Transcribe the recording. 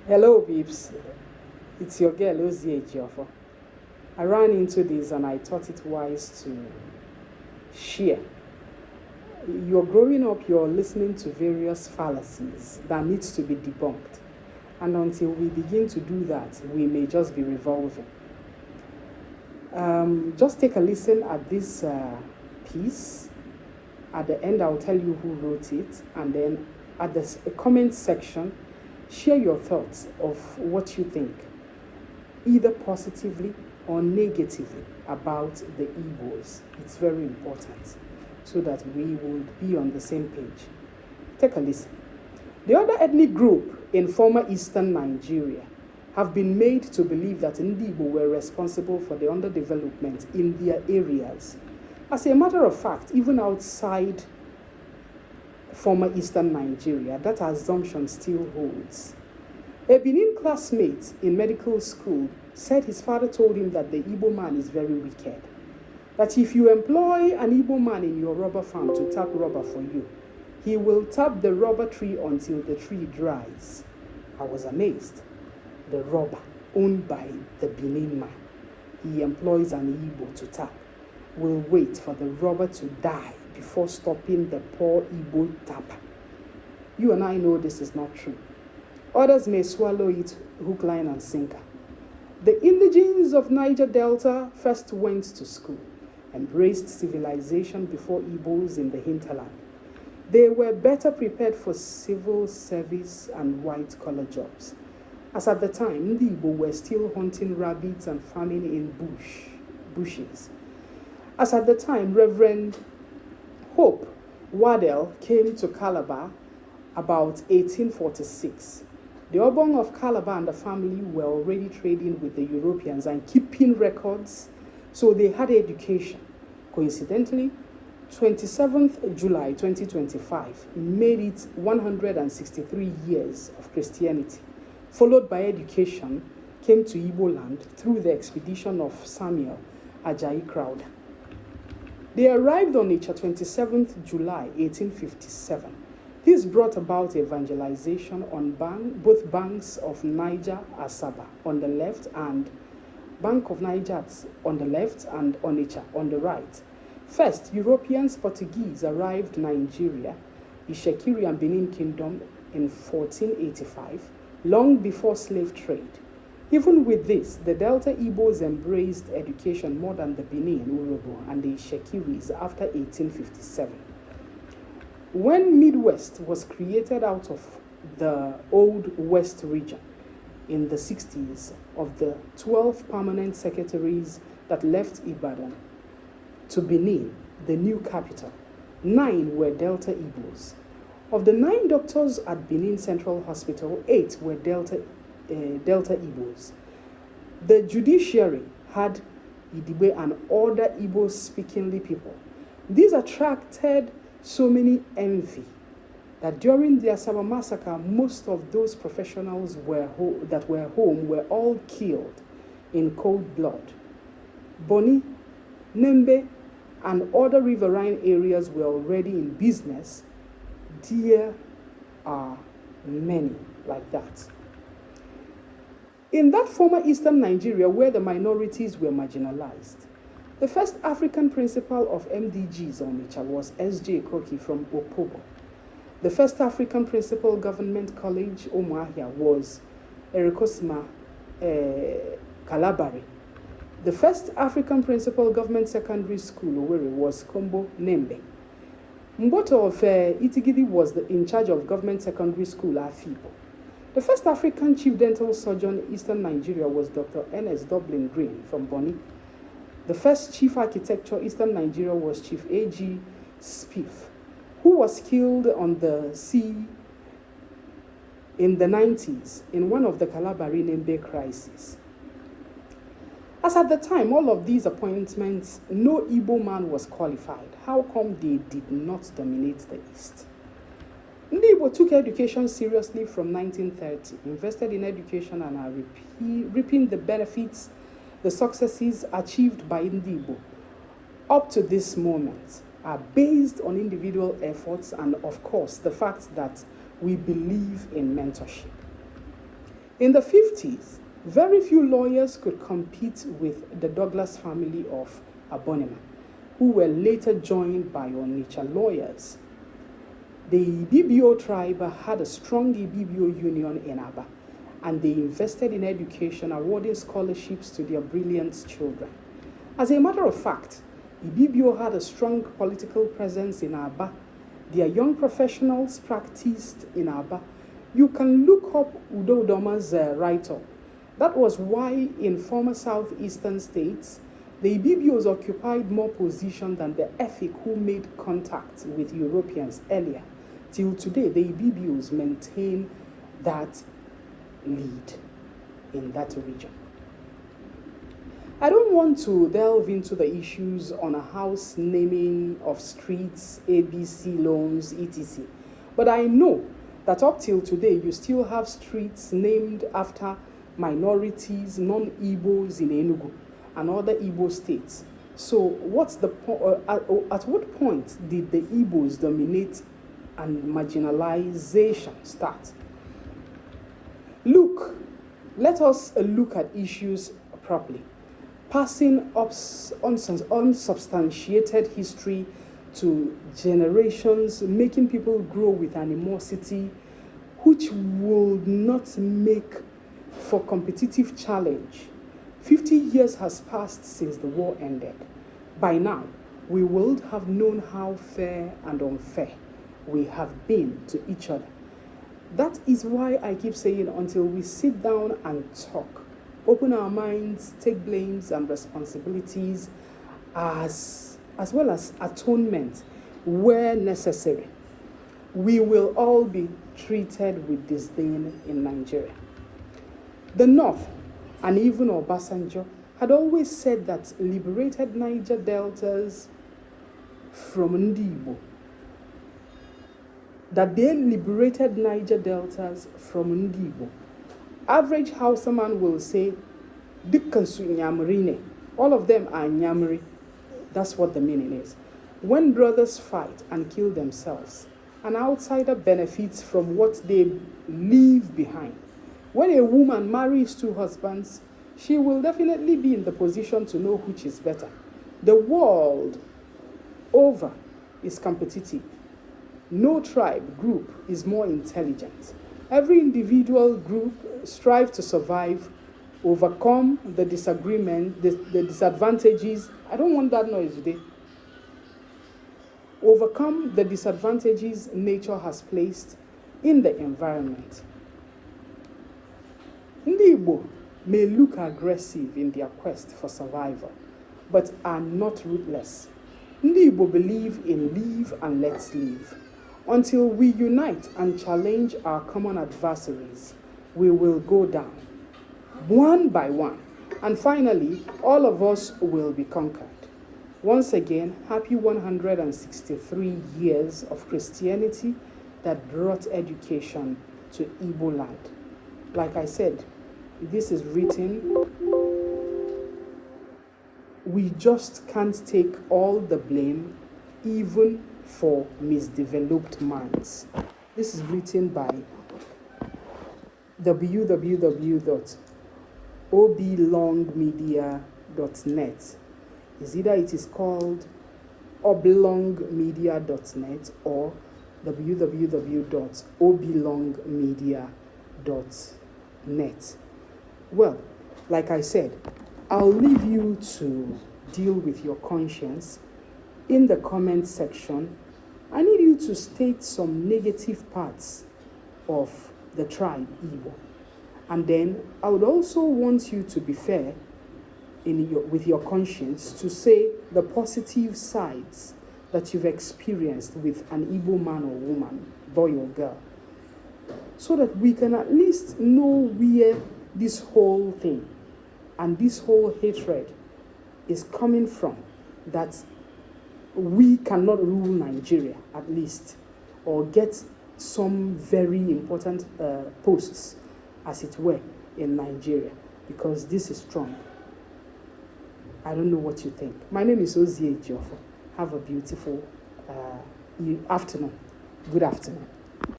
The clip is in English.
Hello, peeps. It's your girl, Ozie Ejiofor. I ran into this and I thought it wise to share. You're growing up, you're listening to various fallacies that needs to be debunked. And until we begin to do that, we may just be revolving. Just take a listen at this piece. At the end, I'll tell you who wrote it. And then at the comment section, share your thoughts of what you think, either positively or negatively, about the Igbos. It's very important so that we will be on the same page. Take a listen. The other ethnic group in former eastern Nigeria have been made to believe that Ndi Igbo were responsible for the underdevelopment in their areas. As a matter of fact, even outside former eastern Nigeria, that assumption still holds. A Benin classmate in medical school said his father told him that the Igbo man is very wicked. That if you employ an Igbo man in your rubber farm to tap rubber for you, he will tap the rubber tree until the tree dries. I was amazed. The rubber owned by the Benin man he employs an Igbo to tap will wait for the rubber to die before stopping the poor Igbo tapper. You and I know this is not true. Others may swallow it hook, line, and sinker. The indigenes of Niger Delta first went to school, embraced civilization before Igbos in the hinterland. They were better prepared for civil service and white-collar jobs, as at the time, Ndi Igbo were still hunting rabbits and farming in bushes. As at the time, Reverend Hope Waddell came to Calabar about 1846. The Obong of Calabar and the family were already trading with the Europeans and keeping records, so they had education. Coincidentally, 27th July 2025 made it 163 years of Christianity, followed by education, came to Igbo land through the expedition of Samuel Ajayi Crowther. They arrived on Nature 27th July 1857. This brought about evangelization on both banks of Niger Asaba on the left and Bank of Niger on the left and Onitsha on the right. First, Europeans, Portuguese arrived Nigeria, Ishekiri and Benin Kingdom in 1485, long before slave trade. Even with this, the Delta Igbos embraced education more than the Benin, Urobo, and the Ishekiris after 1857. When Midwest was created out of the Old West region in the 60s, of the 12 permanent secretaries that left Ibadan to Benin, the new capital, 9 were Delta Igbos. Of the 9 doctors at Benin Central Hospital, 8 were Delta Igbos. The judiciary had Idibe and other Igbo-speaking people. These attracted so many envy that during the Asaba massacre, most of those professionals that were home were all killed in cold blood. Boni, Nembe, and other riverine areas were already in business. There are many like that. In that former eastern Nigeria where the minorities were marginalized, the first African principal of MDGs on Onitsha was S.J. Koki from Opobo. The first African principal government college, Umuahia, was Erikosima Kalabari. The first African principal government secondary school, Owerri, was Kombo Nembe. Mboto of Itigidi was in charge of government secondary school, Afipo. The first African chief dental surgeon in eastern Nigeria was Dr. N.S. Dublin Green from Boni. The first chief architecture eastern Nigeria was Chief A.G. Spiff, who was killed on the sea in the 90s in one of the Kalabari Nembe crises. As at the time, all of these appointments, no Igbo man was qualified. How come they did not dominate the East? Ndi Igbo took education seriously from 1930, invested in education and are reaping the benefits, the successes achieved by Ndi Igbo up to this moment are based on individual efforts and, of course, the fact that we believe in mentorship. In the 50s, very few lawyers could compete with the Douglas family of Abonima, who were later joined by Onitsha lawyers. The Ibibio tribe had a strong Ibibio union in Aba, and they invested in education, awarding scholarships to their brilliant children. As a matter of fact, Ibibio had a strong political presence in Aba. Their young professionals practiced in Aba. You can look up Udo Udoma's write-up. That was why in former southeastern states, the Ibibios occupied more position than the Efik who made contact with Europeans earlier. Till today, the Ibibios maintain that lead in that region. I don't want to delve into the issues on a house naming of streets, ABC loans, etc. But I know that up till today, you still have streets named after minorities, non-Igbos in Enugu and other Igbo states. So what's the at what point did the Igbos dominate and marginalization start? Let us look at issues properly. Passing unsubstantiated history to generations, making people grow with animosity, which will not make for competitive challenge. 50 years has passed since the war ended. By now, we would have known how fair and unfair we have been to each other. That is why I keep saying until we sit down and talk, open our minds, take blames and responsibilities as well as atonement where necessary, we will all be treated with disdain in Nigeria. The North, and even Obasanjo, had always said that liberated Niger deltas from Ndi Igbo, that they liberated Niger deltas from Ndi Igbo. Average Hausa man will say, Dukkansu Nyamrine. All of them are Nyamri. That's what the meaning is. When brothers fight and kill themselves, an outsider benefits from what they leave behind. When a woman marries two husbands, she will definitely be in the position to know which is better. The world over is competitive. No tribe group is more intelligent. Every individual group strives to survive, overcome the disagreement, the disadvantages. I don't want that noise today. Overcome the disadvantages nature has placed in the environment. Ndi Igbo may look aggressive in their quest for survival, but are not ruthless. Ndi Igbo believe in live and let's live. Until we unite and challenge our common adversaries, we will go down, one by one, and finally, all of us will be conquered. Once again, happy 163 years of Christianity that brought education to Igbo land. Like I said, this is written. We just can't take all the blame, even for misdeveloped minds. This is written by www.oblongmedia.net. Is either it is called oblongmedia.net or www.oblongmedia.net. Well, like I said, I'll leave you to deal with your conscience. In the comment section, I need you to state some negative parts of the tribe Igbo. And then I would also want you to be fair with your conscience to say the positive sides that you've experienced with an Igbo man or woman, boy or girl, so that we can at least know where this whole thing and this whole hatred is coming from, that we cannot rule Nigeria, at least, or get some very important posts, as it were, in Nigeria, because this is strong. I don't know what you think. My name is Ozie Ejiofor. Have a beautiful afternoon. Good afternoon.